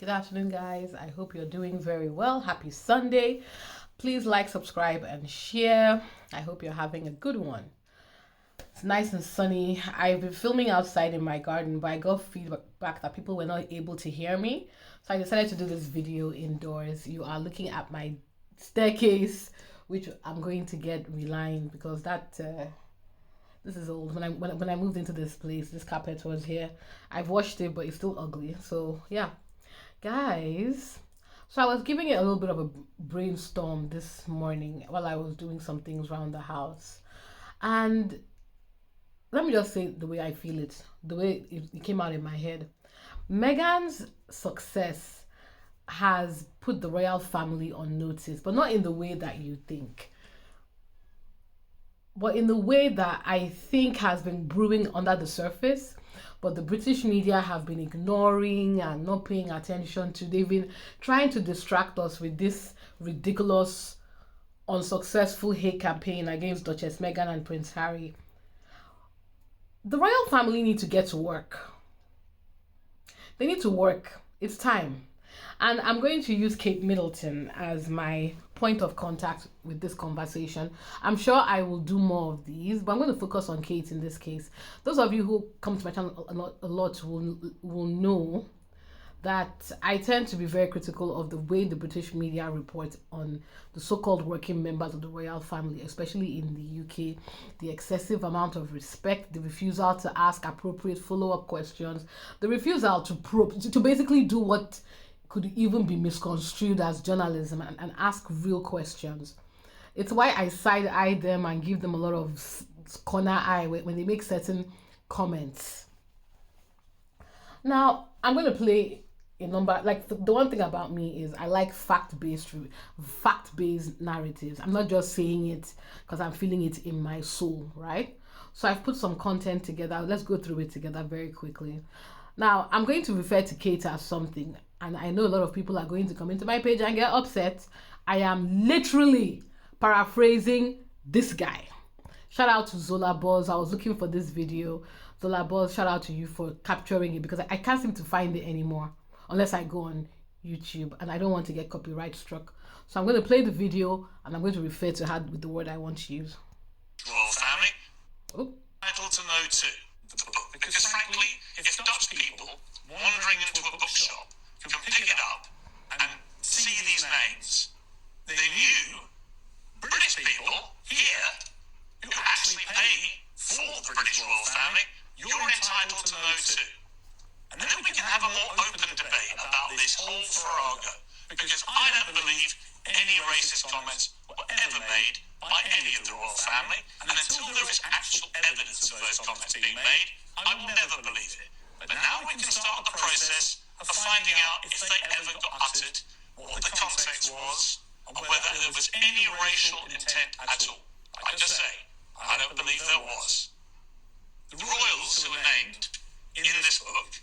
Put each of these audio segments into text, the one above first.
Good afternoon, guys. I hope you're doing very well. Happy Sunday. Please like, subscribe, and share. I hope you're having a good one. It's nice and sunny. I've been filming outside in my garden, but I got feedback that people were not able to hear me. So I decided to do this video indoors. You are looking at my staircase, which I'm going to get relined because this is old. When I moved into this place, this carpet was here. I've washed it, but it's still ugly. So yeah, guys. So I was giving it a little bit of a brainstorm this morning while I was doing some things around the house, and let me just say the way I feel it, the way it came out in my head. Meghan's success has put the royal family on notice, but not in the way that you think, but in the way that I think has been brewing under the surface, but the British media have been ignoring and not paying attention to. They've been trying to distract us with this ridiculous, unsuccessful hate campaign against Duchess Meghan and Prince Harry. The royal family need to get to work. They need to work. It's time. And I'm going to use Kate Middleton as my point of contact with this conversation. I'm sure I will do more of these, but I'm going to focus on Kate in this case. Those of you who come to my channel a lot will know that I tend to be very critical of the way the British media report on the so-called working members of the royal family, especially in the UK. The excessive amount of respect, the refusal to ask appropriate follow-up questions, the refusal to probe, to basically do what could even be misconstrued as journalism and ask real questions. It's why I side-eye them and give them a lot of corner eye when they make certain comments. Now, I'm going to play a number. Like, the one thing about me is I like fact-based narratives. I'm not just saying it because I'm feeling it in my soul, right? So I've put some content together. Let's go through it together very quickly. Now, I'm going to refer to Kate as something, and I know a lot of people are going to come into my page and get upset. I am literally paraphrasing this guy. Shout out to Zola Buzz. I was looking for this video. Zola Buzz, shout out to you for capturing it because I can't seem to find it anymore unless I go on YouTube, and I don't want to get copyright struck. So I'm going to play the video and I'm going to refer to her with the word I want to use. Royal family. Oh. Entitled to know too. Because frankly, if Dutch people wandering into a bookshop can pick it up and see these names, they knew British people here who actually pay for the British royal family, you're entitled to know too. And then we can have a more open debate about this whole farrago, because I don't believe any racist comments were ever made by any of the royal family, and until there is actual evidence of those comments being made, I will never believe it. But now we can start the process of finding out if they ever got uttered, what the context was, and whether there was any racial intent at all. I just say, I don't believe there was. The royals who are named in this book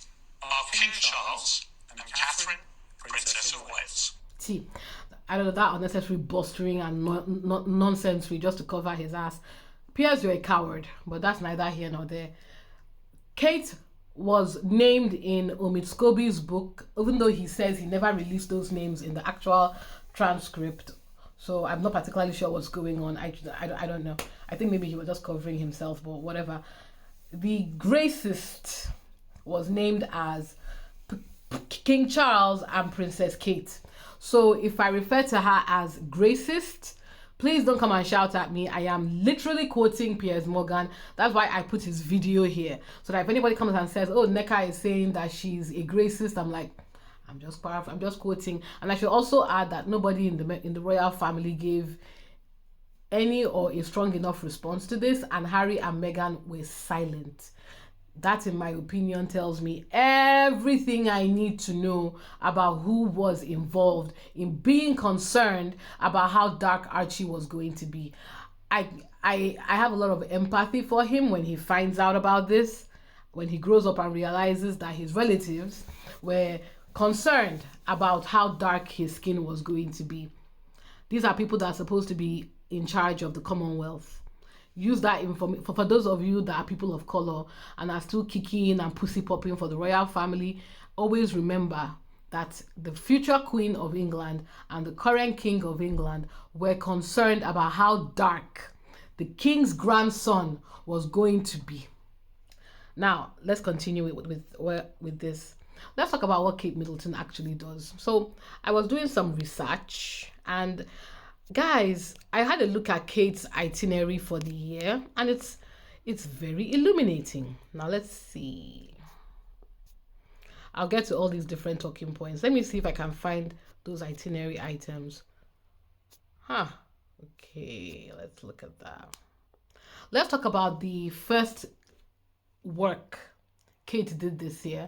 are King Charles and Catherine, Princess of Wales. See, I don't know, that unnecessary blustering and nonsense just to cover his ass. Piers, you're a coward, but that's neither here nor there. Kate was named in Omid Scobie's book, even though he says he never released those names in the actual transcript. So I'm not particularly sure what's going on. I don't know. I think maybe he was just covering himself, but whatever. The Gracist was named as King Charles and Princess Kate. So if I refer to her as Gracist, please don't come and shout at me. I am literally quoting Piers Morgan. That's why I put his video here. So that if anybody comes and says, oh, Neka is saying that she's a Gracist, I'm like, I'm just quoting. And I should also add that nobody in the royal family gave any or a strong enough response to this, and Harry and Meghan were silent. That, in my opinion, tells me everything I need to know about who was involved in being concerned about how dark Archie was going to be. I have a lot of empathy for him when he finds out about this, when he grows up and realizes that his relatives were concerned about how dark his skin was going to be. These are people that are supposed to be in charge of the Commonwealth. Use that information for those of you that are people of color and are still kicking and pussy popping for the royal family. Always remember that the future Queen of England and the current King of England were concerned about how dark the King's grandson was going to be. Now, let's continue with this. Let's talk about what Kate Middleton actually does. So, I was doing some research, and guys, I had a look at Kate's itinerary for the year, and it's very illuminating. Now, let's see. I'll get to all these different talking points. Let me see if I can find those itinerary items. Okay, let's look at that. Let's talk about the first work Kate did this year.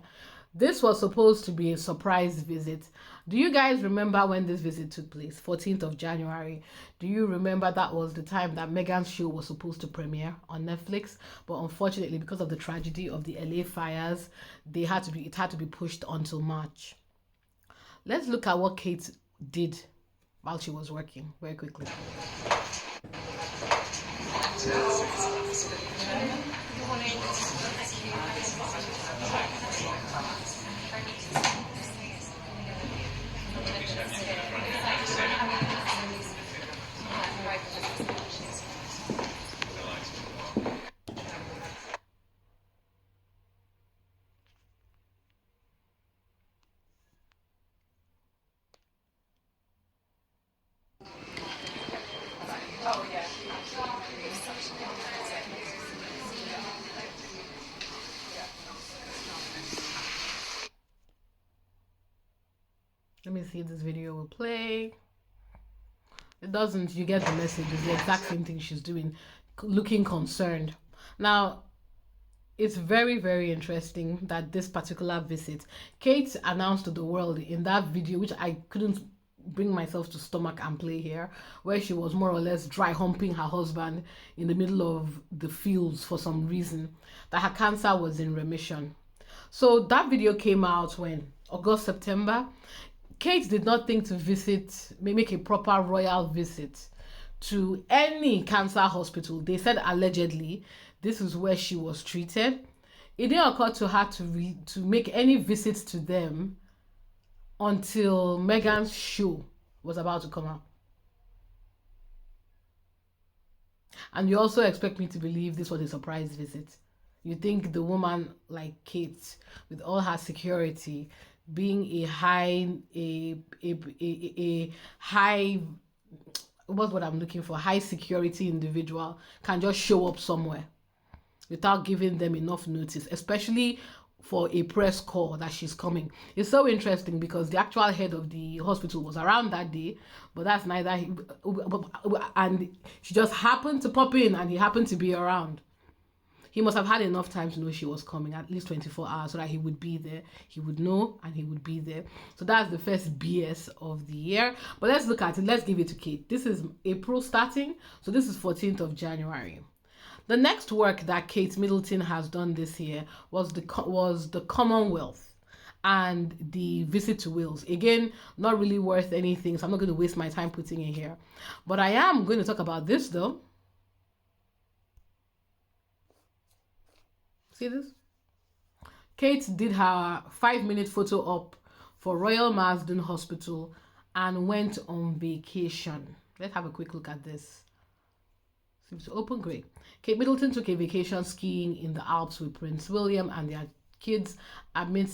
This was supposed to be a surprise visit. Do you guys remember when this visit took place? 14th of January. Do you remember that was the time that Meghan's show was supposed to premiere on Netflix? But unfortunately, because of the tragedy of the LA fires, it had to be pushed until March. Let's look at what Kate did while she was working very quickly. Let me see if this video will play. It doesn't. You get the message. It's the exact same thing she's doing, looking concerned. Now, it's very, very interesting that this particular visit, Kate announced to the world in that video, which I couldn't bring myself to stomach and play here, where she was more or less dry humping her husband in the middle of the fields for some reason, that her cancer was in remission. So that video came out when? August, September. Kate did not think to make a proper royal visit to any cancer hospital. They said allegedly this is where she was treated. It didn't occur to her to make any visits to them until Meghan's show was about to come out. And you also expect me to believe this was a surprise visit. You think the woman like Kate, with all her security, being a high, what's what I'm looking for, high security individual, can just show up somewhere without giving them enough notice, especially for a press call that she's coming. It's so interesting because the actual head of the hospital was around that day, but that's neither, and she just happened to pop in and he happened to be around. He must have had enough time to know she was coming, at least 24 hours, so that he would be there. He would know and he would be there. So that's the first BS of the year. But let's look at it. Let's give it to Kate. This is April starting. So this is 14th of January. The next work that Kate Middleton has done this year was the Commonwealth and the visit to Wales. Again, not really worth anything, so I'm not going to waste my time putting it here. But I am going to talk about this though. See this? Kate did her 5-minute photo op for Royal Marsden Hospital and went on vacation. Let's have a quick look at this. Seems to open, great. Kate Middleton took a vacation skiing in the Alps with Prince William and their kids amid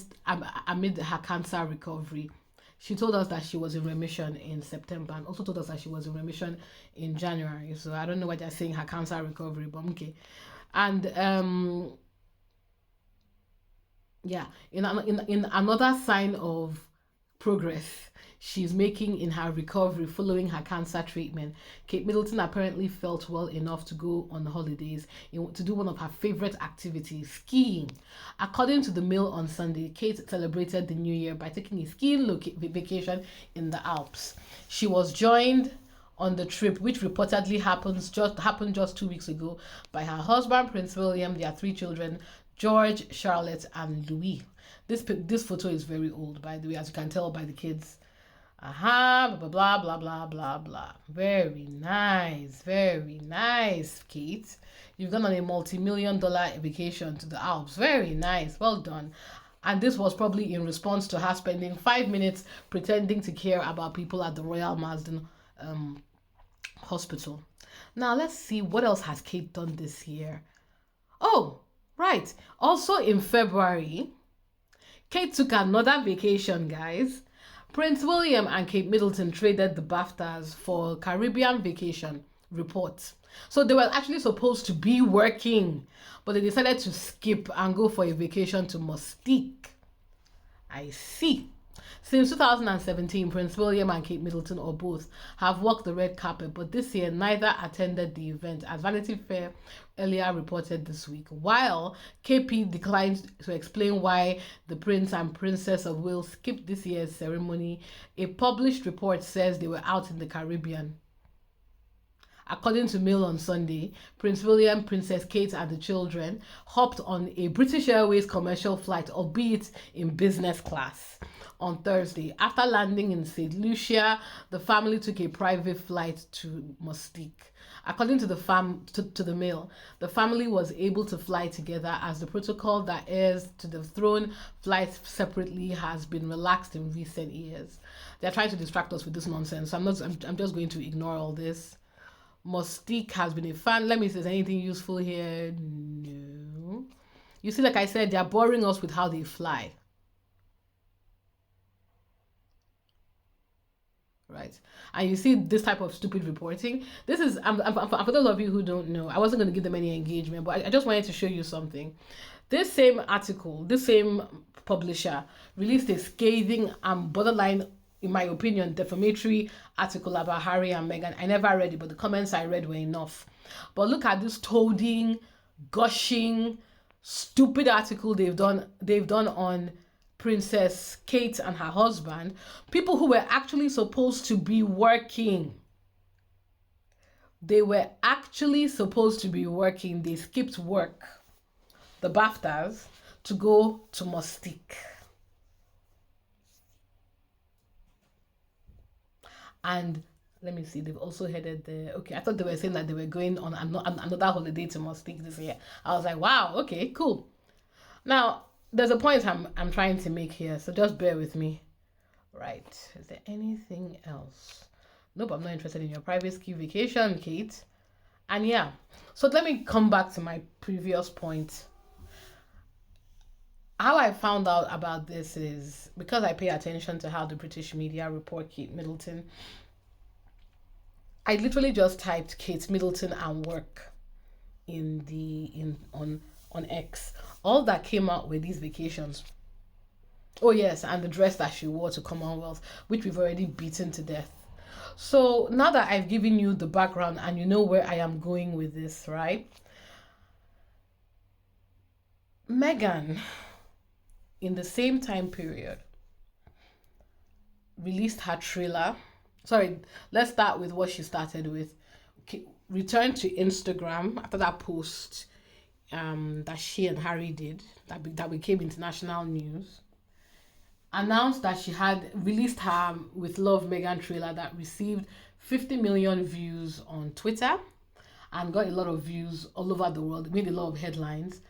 her cancer recovery. She told us that she was in remission in September and also told us that she was in remission in January. So I don't know why they're saying her cancer recovery, but okay. And yeah, in another sign of progress she's making in her recovery following her cancer treatment, Kate Middleton apparently felt well enough to go on holidays to do one of her favorite activities, skiing. According to the Mail on Sunday, Kate celebrated the new year by taking a skiing vacation in the Alps. She was joined on the trip, which reportedly happened just 2 weeks ago, by her husband Prince William, their 3 children, George, Charlotte, and Louis. This photo is very old, by the way, as you can tell by the kids. Blah, blah, blah, blah, blah, blah. Very nice, Kate. You've gone on a multi-million-dollar vacation to the Alps. Very nice, well done. And this was probably in response to her spending 5 minutes pretending to care about people at the Royal Marsden Hospital. Now let's see what else has Kate done this year. Oh, right. Also in February, Kate took another vacation, guys. Prince William and Kate Middleton traded the BAFTAs for Caribbean vacation report. So they were actually supposed to be working, but they decided to skip and go for a vacation to Mustique. I see. Since 2017, Prince William and Kate Middleton, or both, have walked the red carpet, but this year neither attended the event, as Vanity Fair earlier reported this week. While KP declined to explain why the Prince and Princess of Wales skipped this year's ceremony, a published report says they were out in the Caribbean. According to Mail on Sunday, Prince William, Princess Kate, and the children hopped on a British Airways commercial flight, albeit in business class, on Thursday. After landing in St. Lucia, the family took a private flight to Mustique. According to the Mail, the family was able to fly together as the protocol that heirs to the throne flies separately has been relaxed in recent years. They're trying to distract us with this nonsense. So I'm just going to ignore all this. Mustique has been a fan. Let me see if there's anything useful here. No. You see, like I said, they're boring us with how they fly. Right. And you see this type of stupid reporting. This is, for those of you who don't know, I wasn't going to give them any engagement, but I just wanted to show you something. This same article, this same publisher released a scathing and borderline, in my opinion, defamatory article about Harry and Meghan. I never read it, but the comments I read were enough. But look at this toading, gushing, stupid article they've done on Princess Kate and her husband, people who were actually supposed to be working. They were actually supposed to be working. They skipped work, the BAFTAs, to go to Mustique. And let me see, they've also headed there. Okay, I thought they were saying that they were going on another holiday to Mustique this year. I was like, wow, okay, cool. Now, there's a point I'm trying to make here, so just bear with me. Right, is there anything else? Nope, I'm not interested in your private ski vacation, Kate. And yeah, so let me come back to my previous point. How I found out about this is because I pay attention to how the British media report Kate Middleton. I literally just typed Kate Middleton and work on X. All that came out were these vacations. Oh yes, and the dress that she wore to Commonwealth, which we've already beaten to death. So now that I've given you the background and you know where I am going with this, right? Meghan, in the same time period, released her trailer. Sorry, let's start with what she started with. Okay, returned to Instagram after that post that she and Harry did that became international news. Announced that she had released her With Love Meghan trailer that received 50 million views on Twitter and got a lot of views all over the world. It made a lot of headlines.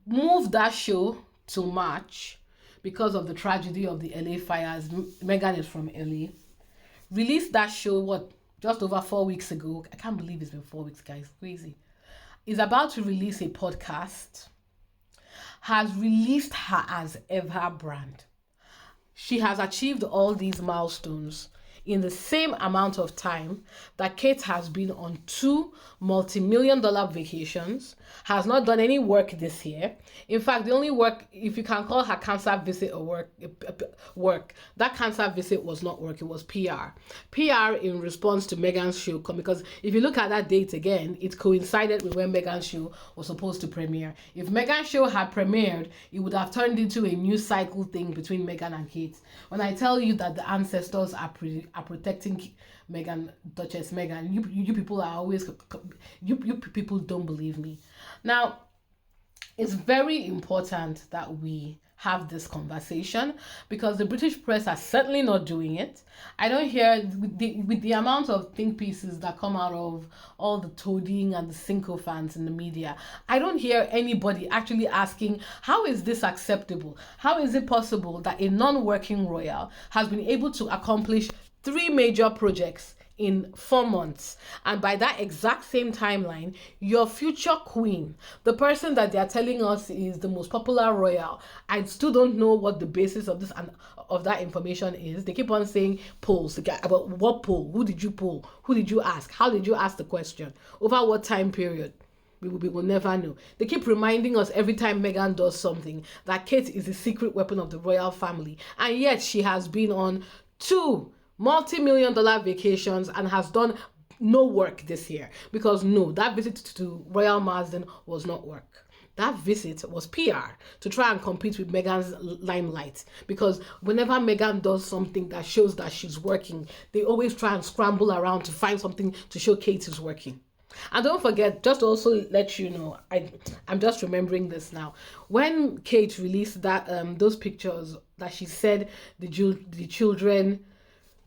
Moved that show till March because of the tragedy of the LA fires. Meghan is from LA. Released that show, just over 4 weeks ago. I can't believe it's been 4 weeks, guys. Crazy. Is about to release a podcast. Has released her as ever brand. She has achieved all these milestones in the same amount of time that Kate has been on 2 multi-million-dollar vacations, has not done any work this year. In fact, the only work, if you can call her cancer visit a work, that cancer visit was not work, it was PR. PR in response to Meghan's show, because if you look at that date again, it coincided with when Meghan's show was supposed to premiere. If Meghan's show had premiered, it would have turned into a news cycle thing between Meghan and Kate. When I tell you that the ancestors are protecting Meghan, Duchess Meghan, you people are always, you people don't believe me. Now, it's very important that we have this conversation, because the British press are certainly not doing it. I don't hear, with the amount of think pieces that come out of all the toadying and the sycophants in the media, I don't hear anybody actually asking, how is this acceptable? How is it possible that a non-working royal has been able to accomplish 3 major projects in 4 months, and by that exact same timeline, your future queen, the person that they are telling us is the most popular royal, I still don't know what the basis of this and of that information is. They keep on saying polls. About what poll? Who did you poll? Who did you ask? How did you ask the question? Over what time period? We will never know. They keep reminding us every time Meghan does something that Kate is the secret weapon of the royal family, and yet she has been on 2 multi-million-dollar vacations and has done no work this year, because no, that visit to Royal Marsden was not work. That visit was PR to try and compete with Meghan's limelight, because whenever Meghan does something that shows that she's working, they always try and scramble around to find something to show Kate is working. And don't forget, just to also let you know, I'm just remembering this now. When Kate released that those pictures that she said the children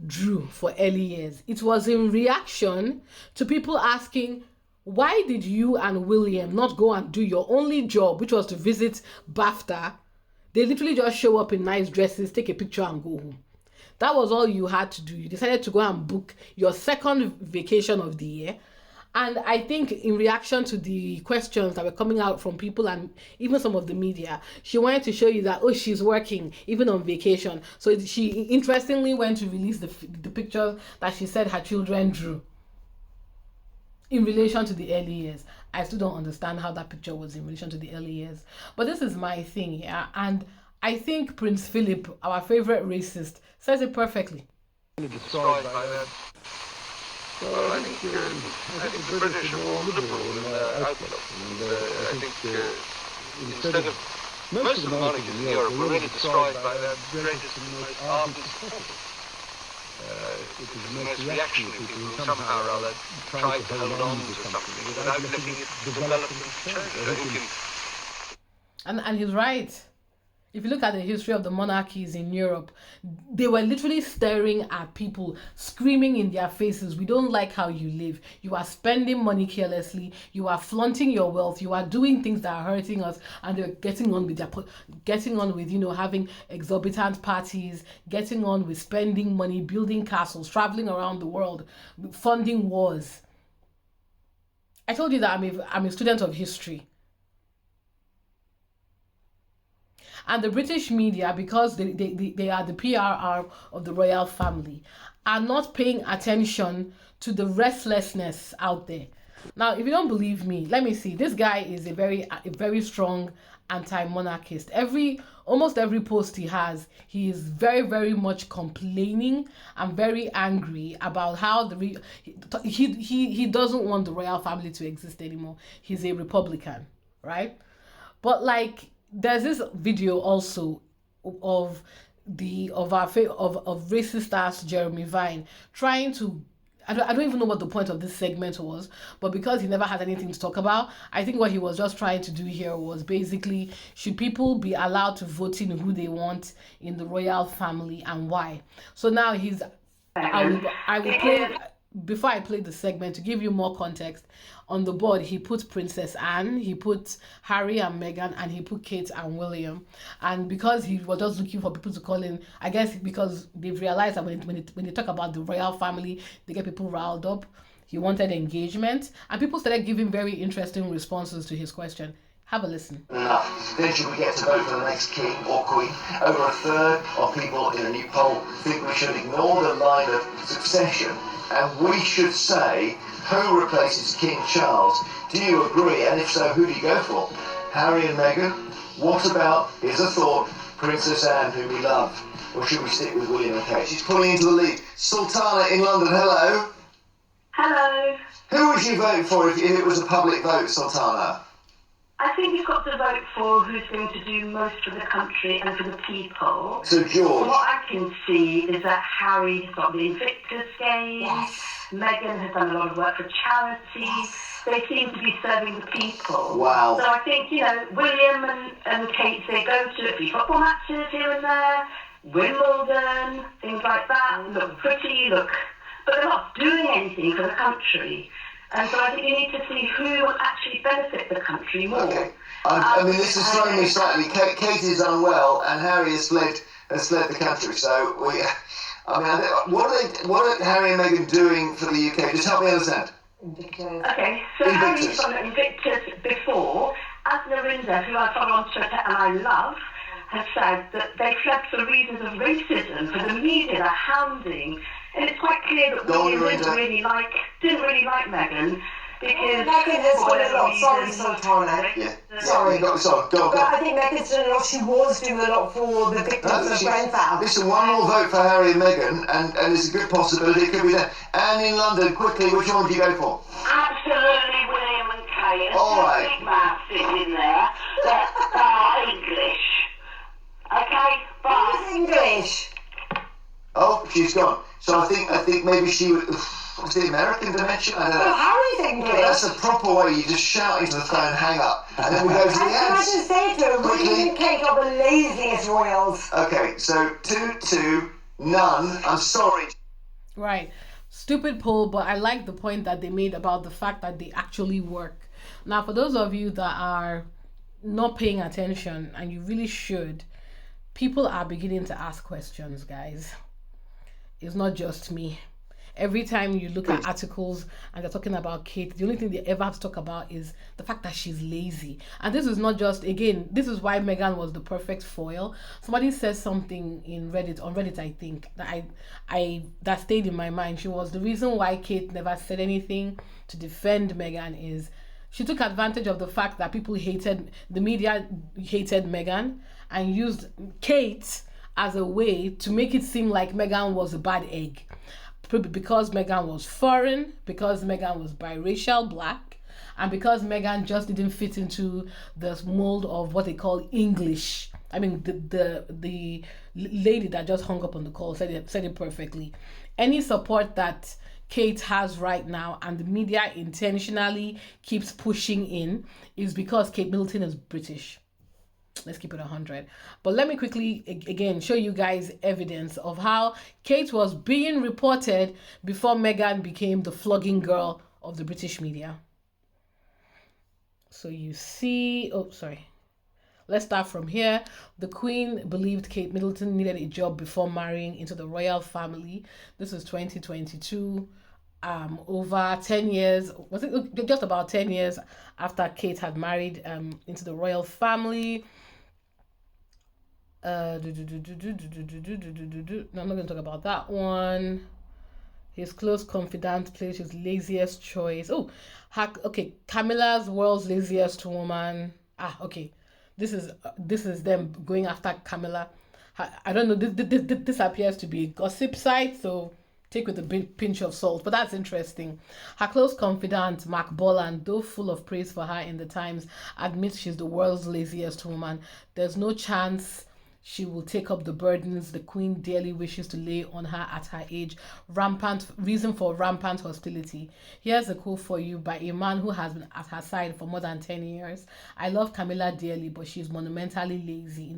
drew for early years, it was in reaction to people asking, why did you and William not go and do your only job, which was to visit BAFTA? They literally just show up in nice dresses, take a picture and go home. That was all you had to do. You decided to go and book your 2nd vacation of the year. And I think in reaction to the questions that were coming out from people and even some of the media, she wanted to show you that, oh, she's working even on vacation. So she interestingly went to release the picture that she said her children drew in relation to the early years. I still don't understand how that picture was in relation to the early years. But this is my thing, yeah. And I think Prince Philip, our favorite racist, says it perfectly. Destroyed by them. Well, I think the British are more liberal in their outlook, and I think instead of most of the monarchies in Europe were really destroyed by their greatest and most ardent supporters. It is the most reactionary people who somehow or other tried to hold on to something without letting it develop and change. And he's right. If you look at the history of the monarchies in Europe, they were literally staring at people, screaming in their faces, we don't like how you live. You are spending money carelessly. You are flaunting your wealth. You are doing things that are hurting us. And they're getting on with having exorbitant parties, getting on with spending money, building castles, traveling around the world, funding wars. I told you that I'm a student of history. And the British media, because they are the PR arm of the royal family, are not paying attention to the restlessness out there. Now, if you don't believe me, let me see. This guy is a very strong anti-monarchist. Almost every post he has, he is very, very much complaining and very angry about how he doesn't want the royal family to exist anymore. He's a Republican, right? But there's this video also of racist ass Jeremy Vine trying to, I don't even know what the point of this segment was, but because he never had anything to talk about, I think what he was just trying to do here was basically, should people be allowed to vote in who they want in the royal family and why? So now I will play, before I play the segment, to give you more context, on the board he put Princess Anne, he put Harry and Meghan, and he put Kate and William. And because he was just looking for people to call in, I guess because they've realized that when they talk about the royal family, they get people riled up, he wanted engagement, and people started giving very interesting responses to his question. Have a listen. Then should we get to vote for the next king or queen? Over a third of people in a new poll think we should ignore the line of succession and we should say who replaces King Charles. Do you agree? And if so, who do you go for? Harry and Meghan? What about, here's a thought, Princess Anne, who we love? Or should we stick with William and Kate? She's pulling into the lead. Sultana in London, hello. Hello. Who would you vote for if it was a public vote, Sultana? I think you've got to vote for who's going to do most for the country and for the people. So, George. What I can see is that Harry has got the Invictus Games. Yes. Meghan has done a lot of work for charities. Yes. they seem to be serving the people. Wow. So I think, William and Kate, they go to a few football matches here and there, Wimbledon, things like that, look pretty, but they're not doing anything for the country. And so I think you need to see who will actually benefit the country more. Okay. I mean, this is throwing me slightly. Kate is unwell, and Harry has fled the country. So what are Harry and Meghan doing for the UK? Just help me understand. Okay, so Harry's on Invictus before, as Lorinda, who I follow on Twitter and I love, has said that they fled for reasons of racism, for the media, the hounding, and it's quite clear that William didn't really like Meghan, because Meghan has done a lot. Sorry, Sultana. Yeah. Sorry. Go But I think Meghan's done a lot. She was doing a lot for the victims of Grenfell. Listen, one more vote for Harry and Meghan, and it's a good possibility it could be there. And in London, quickly, which one do you go for? Absolutely, William and Kate. All right. Big man sitting there that are English. Okay, bye. English. Oh, she's gone. So I think maybe she would. What's the American dimension? I don't know. Well, Harry's English. That's the proper way. You just shout into the phone, hang up, and then we go to the I ads. just say to him, William and Kate are the laziest royals. Okay, so 2-2, none. I'm sorry. Right. Stupid poll, but I like the point that they made about the fact that they actually work. Now, for those of you that are not paying attention, and you really should, people are beginning to ask questions, guys. It's not just me. Every time you look at articles and they're talking about Kate, the only thing they ever have to talk about is the fact that she's lazy. And this is not just, again, this is why Meghan was the perfect foil. Somebody says something on Reddit, I think, that stayed in my mind. She was the reason why Kate never said anything to defend Meghan. Is she took advantage of the fact that the media hated Meghan, and used Kate as a way to make it seem like Meghan was a bad egg. Because Meghan was foreign, because Meghan was biracial black, and because Meghan just didn't fit into the mold of what they call English. I mean, the lady that just hung up on the call said it perfectly. Any support that Kate has right now, and the media intentionally keeps pushing in, is because Kate Middleton is British. Let's keep it 100. But let me quickly again show you guys evidence of how Kate was being reported before Meghan became the flogging girl of the British media. So you see, let's start from here. The Queen believed Kate Middleton needed a job before marrying into the royal family. This is 2022. Over 10 years, was it just about 10 years after Kate had married into the royal family. No, I'm not going to talk about that one. His close confidant plays his laziest choice. Okay, Camilla's world's laziest woman. Okay, this is them going after Camilla. I don't know. This appears to be a gossip site, so take with a pinch of salt, but that's interesting. Her close confidant, Mark Bolland, though full of praise for her in the Times, admits she's the world's laziest woman. There's no chance she will take up the burdens the Queen dearly wishes to lay on her at her age. Reason for rampant hostility. Here's a quote for you by a man who has been at her side for more than 10 years. I love Camilla dearly, but she's monumentally lazy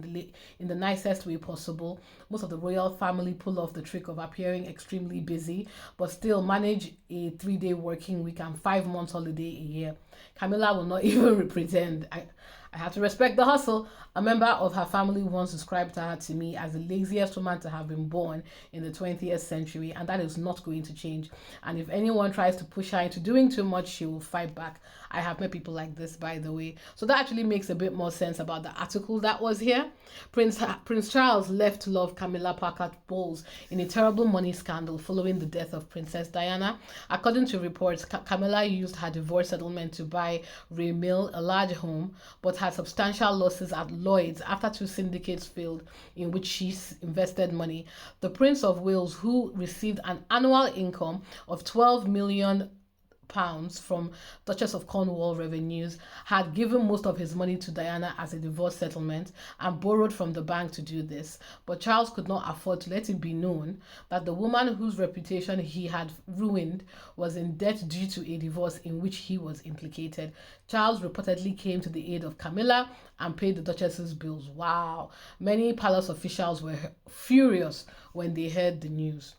in the nicest way possible. Most of the royal family pull off the trick of appearing extremely busy, but still manage a 3-day working week and 5 months holiday a year. Camilla will not even pretend. I have to respect the hustle. A member of her family once described her to me as the laziest woman to have been born in the 20th century, and that is not going to change. And if anyone tries to push her into doing too much, she will fight back. I have met people like this, by the way. So that actually makes a bit more sense about the article that was here. Prince Charles left to love Camilla Parker Bowles in a terrible money scandal following the death of Princess Diana. According to reports, Camilla used her divorce settlement to buy Ray Mill, a large home, but had substantial losses at Lloyd's after 2 syndicates failed in which she invested money. The Prince of Wales, who received an annual income of £12 million pounds from Duchess of Cornwall revenues, had given most of his money to Diana as a divorce settlement, and borrowed from the bank to do this. But Charles could not afford to let it be known that the woman whose reputation he had ruined was in debt due to a divorce in which he was implicated. Charles reportedly came to the aid of Camilla and paid the Duchess's bills. Wow. Many palace officials were furious when they heard the news.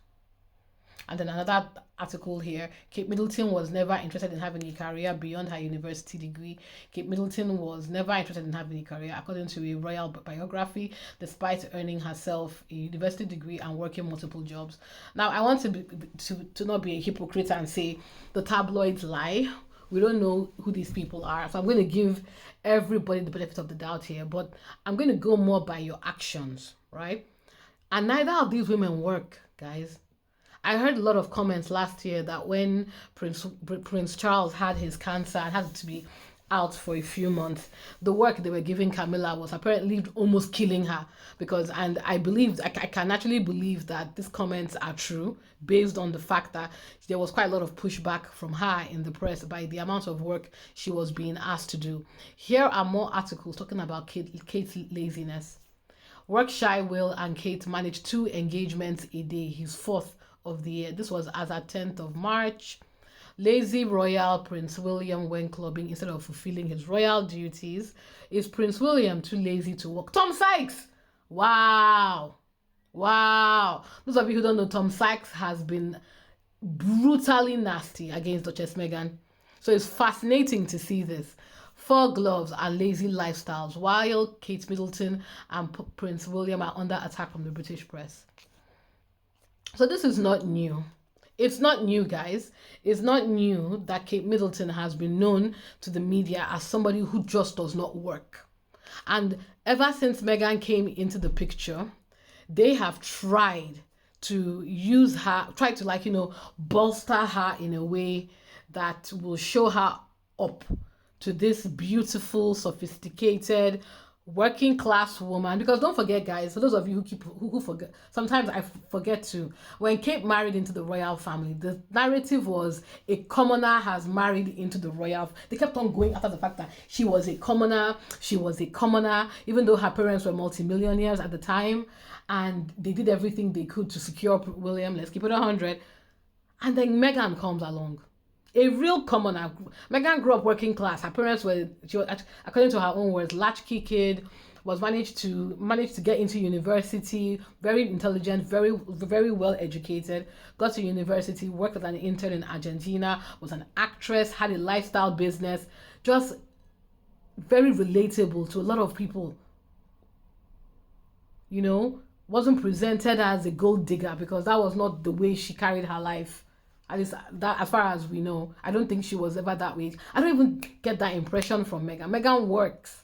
And then another article here, Kate Middleton was never interested in having a career beyond her university degree. Kate Middleton was never interested in having a career, according to a royal biography, despite earning herself a university degree and working multiple jobs. Now, I want to not be a hypocrite and say the tabloids lie. We don't know who these people are. So I'm going to give everybody the benefit of the doubt here, but I'm going to go more by your actions, right? And neither of these women work, guys. I heard a lot of comments last year that when Prince Charles had his cancer and had to be out for a few months, the work they were giving Camilla was apparently almost killing her. And I can actually believe that these comments are true based on the fact that there was quite a lot of pushback from her in the press by the amount of work she was being asked to do. Here are more articles talking about Kate's laziness. Work-shy Will and Kate managed 2 engagements a day, his 4th of the year. This was as at 10th of March. Lazy royal Prince William went clubbing instead of fulfilling his royal duties. Is Prince William too lazy to work? Tom Sykes! Wow! Those of you who don't know, Tom Sykes has been brutally nasty against Duchess Meghan. So it's fascinating to see this. 4 gloves and lazy lifestyles, while Kate Middleton and Prince William are under attack from the British press. So this is not new. It's not new, guys. It's not new that Kate Middleton has been known to the media as somebody who just does not work. And ever since Meghan came into the picture, they have tried to use her, bolster her in a way that will show her up to this beautiful, sophisticated, working class woman. Because don't forget, guys, for those of you who forget, sometimes I forget to, when Kate married into the royal family, the narrative was a commoner has married into the royal. They kept on going after the fact that she was a commoner, even though her parents were multimillionaires at the time, and they did everything they could to secure William. Let's keep it 100. And then Meghan comes along. A real commoner. Meghan grew up working class. Her parents she was, according to her own words, latchkey kid, was managed to get into university, very intelligent, very well educated, got to university, worked as an intern in Argentina, was an actress, had a lifestyle business, just very relatable to a lot of people. Wasn't presented as a gold digger, because that was not the way she carried her life. At least that, as far as we know, I don't think she was ever that way. I don't even get that impression from Meghan. Meghan works.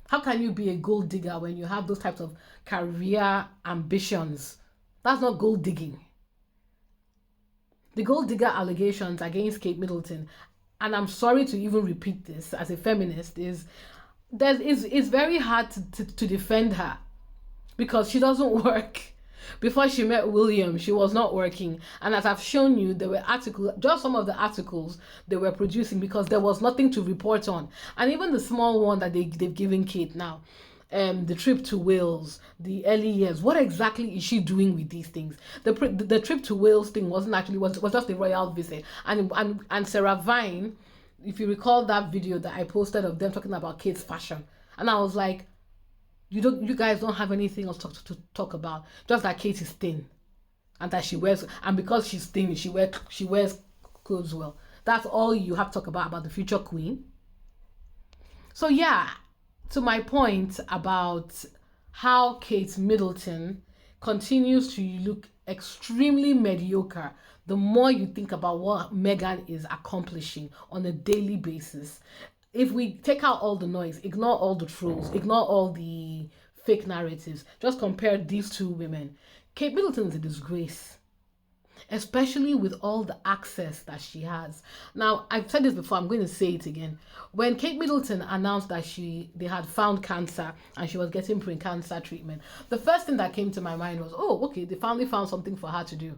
How can you be a gold digger when you have those types of career ambitions? That's not gold digging. The gold digger allegations against Kate Middleton, and I'm sorry to even repeat this as a feminist, it's very hard to defend her, because she doesn't work. Before she met William, she was not working. And as I've shown you, there were articles, just some of the articles they were producing, because there was nothing to report on. And even the small one that they've given Kate now, the trip to Wales, the early years, what exactly is she doing with these things? The trip to Wales thing was just a royal visit. And Sarah Vine, if you recall that video that I posted of them talking about Kate's fashion, and I was like, you guys don't have anything else to talk about. Just that Kate is thin, and that she wears, and because she's thin, she wears clothes well. That's all you have to talk about the future queen. So yeah, to my point about how Kate Middleton continues to look extremely mediocre the more you think about what Meghan is accomplishing on a daily basis. If we take out all the noise, ignore all the trolls, ignore all the fake narratives, just compare these two women, Kate Middleton is a disgrace, especially with all the access that she has. Now, I've said this before, I'm going to say it again. When Kate Middleton announced that they had found cancer and she was getting pre-cancer treatment, the first thing that came to my mind was, oh, okay, they finally found something for her to do.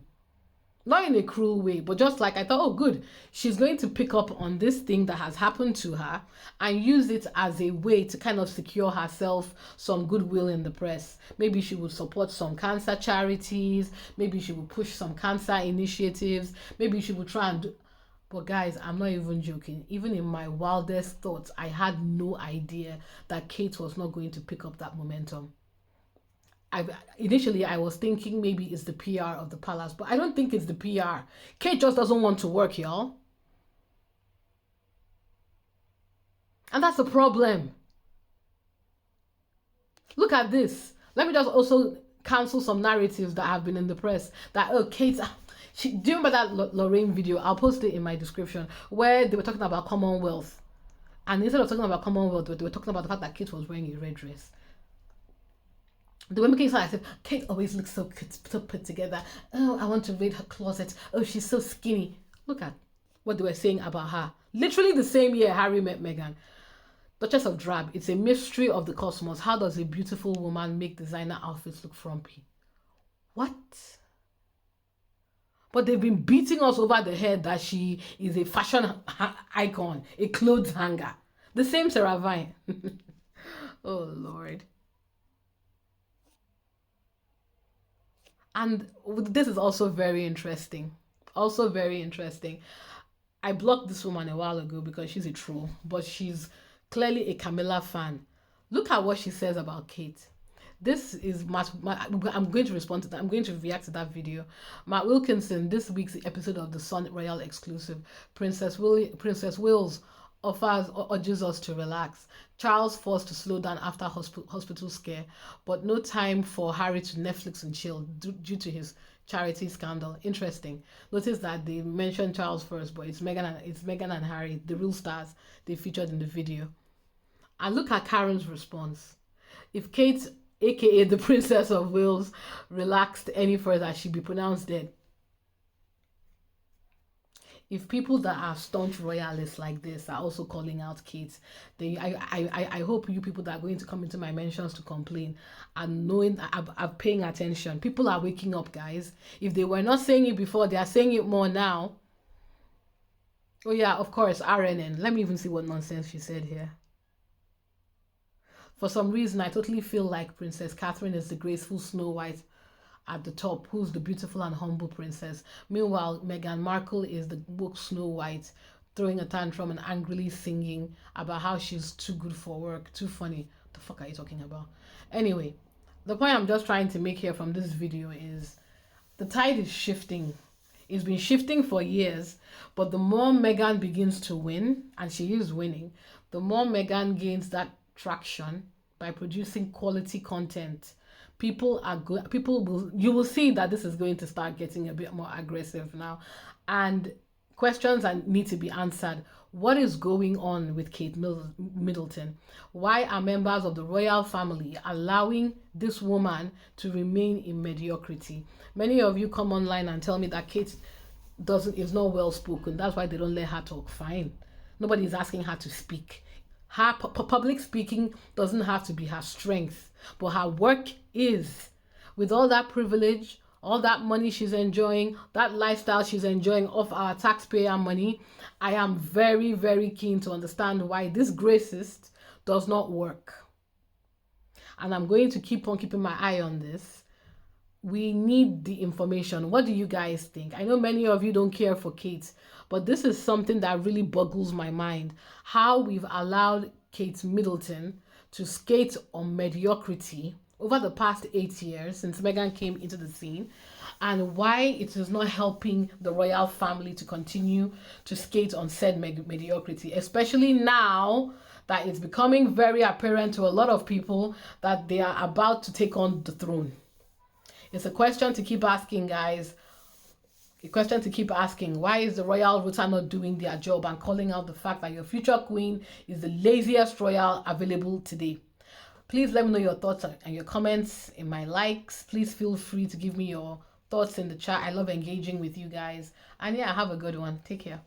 Not in a cruel way, but just like I thought, oh, good. She's going to pick up on this thing that has happened to her and use it as a way to kind of secure herself some goodwill in the press. Maybe she would support some cancer charities. Maybe she would push some cancer initiatives. Maybe she would try and do... But guys, I'm not even joking. Even in my wildest thoughts, I had no idea that Kate was not going to pick up that momentum. Initially I was thinking maybe it's the PR of the palace, but I don't think it's the PR. Kate just doesn't want to work, y'all. And that's the problem. Look at this. Let me just also cancel some narratives that have been in the press that, oh, Kate, do you remember that Lorraine video? I'll post it in my description, where they were talking about Commonwealth. And instead of talking about Commonwealth, they were talking about the fact that Kate was wearing a red dress. The women came, I said, Kate always looks so put together. Oh, I want to raid her closet. Oh, she's so skinny. Look at what they were saying about her. Literally the same year Harry met Meghan. Duchess of Drab, it's a mystery of the cosmos. How does a beautiful woman make designer outfits look frumpy? What? But they've been beating us over the head that she is a fashion icon, a clothes hanger. The same Sarah Vine. Oh, Lord. And this is also very interesting. Also very interesting. I blocked this woman a while ago because she's a troll, but she's clearly a Camilla fan. Look at what she says about Kate. This is I'm going to respond to that. I'm going to react to that video. Matt Wilkinson, this week's episode of the Sun Royal exclusive. Princess Wales urges us to relax. Charles forced to slow down after hospital scare, but no time for Harry to Netflix and chill due to his charity scandal. Interesting. Notice that they mentioned Charles first, but it's Meghan and Harry, the real stars they featured in the video. And look at Karen's response. If Kate, aka the Princess of Wales, relaxed any further, she'd be pronounced dead. If people that are staunch royalists like this are also calling out Kate, then I hope you people that are going to come into my mentions to complain and knowing are paying attention. People are waking up, guys. If they were not saying it before, they are saying it more now. Oh yeah, of course, RNN. Let me even see what nonsense she said here. For some reason, I totally feel like Princess Catherine is the graceful Snow White at the top, who's the beautiful and humble princess. Meanwhile, Meghan Markle is the woke Snow White, throwing a tantrum and angrily singing about how she's too good for work, too funny. What the fuck are you talking about? Anyway, the point I'm just trying to make here from this video is the tide is shifting. It's been shifting for years, but the more Meghan begins to win, and she is winning, the more Meghan gains that traction by producing quality content. People are good. You will see that this is going to start getting a bit more aggressive now, and questions need to be answered. What is going on with Kate Middleton? Why are members of the royal family allowing this woman to remain in mediocrity? Many of you come online and tell me that Kate is not well spoken. That's why they don't let her talk. Fine. Nobody is asking her to speak. Her public speaking doesn't have to be her strength, but her work is. With all that privilege, all that money she's enjoying, that lifestyle she's enjoying off our taxpayer money, I am very, very keen to understand why this gracist does not work. And I'm going to keep on keeping my eye on this. We need the information. What do you guys think? I know many of you don't care for Kate, but this is something that really boggles my mind. How we've allowed Kate Middleton to skate on mediocrity over the past 8 years since Meghan came into the scene, and why it is not helping the royal family to continue to skate on said mediocrity, especially now that it's becoming very apparent to a lot of people that they are about to take on the throne. It's a question to keep asking, guys. A question to keep asking. Why is the royal rooter not doing their job and calling out the fact that your future queen is the laziest royal available today? Please let me know your thoughts and your comments in my likes. Please feel free to give me your thoughts in the chat. I love engaging with you guys. And yeah, have a good one. Take care.